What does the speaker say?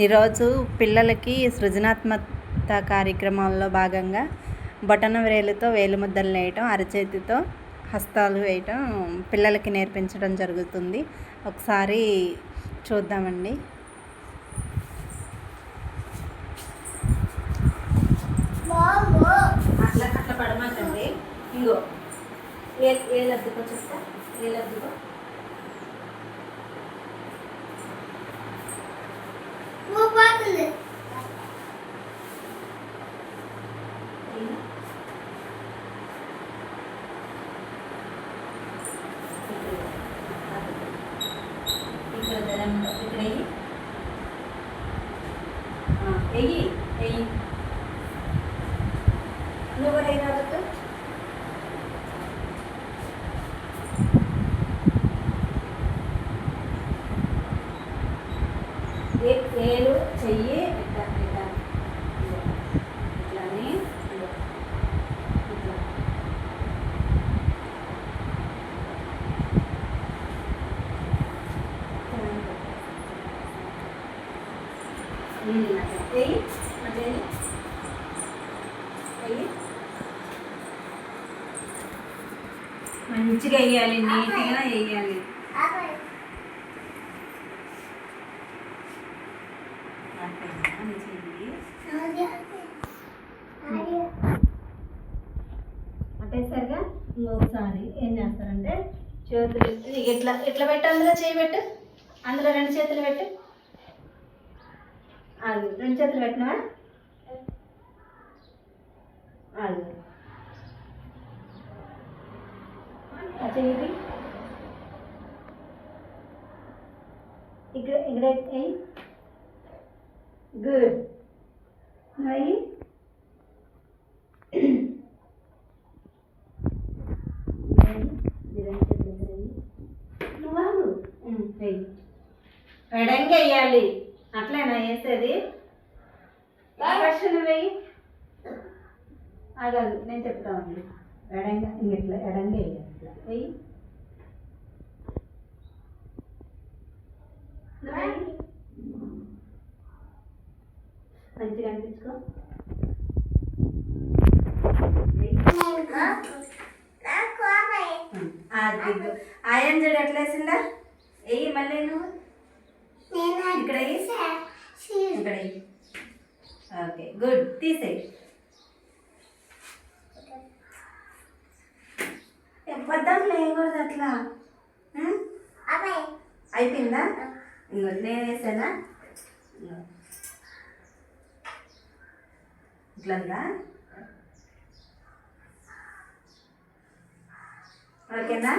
ఈరోజు పిల్లలకి సృజనాత్మక కార్యక్రమాల్లో భాగంగా బొటన వేలుతో వేలిముద్దలు వేయటం, అరచేతితో హస్తాలు వేయటం పిల్లలకి నేర్పించడం జరుగుతుంది. ఒకసారి చూద్దామండి. అట్లా అట్లా పడమాకండి. ఇంకో ఏలద్దుకో చెప్తా, ఏలద్దుకో. ఇక్కడ ఎయ్యి ఎయ్యి నువ్వు కూడా అయినా ఏలు చెయ్యి ఇట్లానే ఇట్లా మంచిగా వేయాలి, నీట్గా వేయాలి. అంటేసరిగా ఇంకొకసారి ఏం చేస్తారంటే చేతులు ఇట్లా ఇట్లా పెట్టు, అందులో చేయి పెట్టు, అందులో రెండు చేతులు పెట్టు. అది రెండు చేతులు పెట్టినవా? అది చెయ్యి ఇక్కడ ఇక్కడ అయ్యి గుడ్. అయ్యి నువ్వు వెయ్యి ఎడంగా వేయాలి. అట్లేనా వేసేది? నువ్వు వెయ్యి. ఆగాదు, నేను చెప్తాను. ఎడంగా ఇంకెట్లా ఎడంగా వేయాలి. ఇట్లా వెయ్యి. మంచిగా అనిపించుకో. ఆయన చూడు ఎట్లా వేసిందా? వెయ్యి మళ్ళీ నువ్వు ఇక్కడ ఇక్కడ. Okay good. తీసేయి. పద్దాలు వేయకూడదు అట్లా. అయిపోయిందా? ఇంకో నేను వేసానా? ఇట్లా ఓకేనా?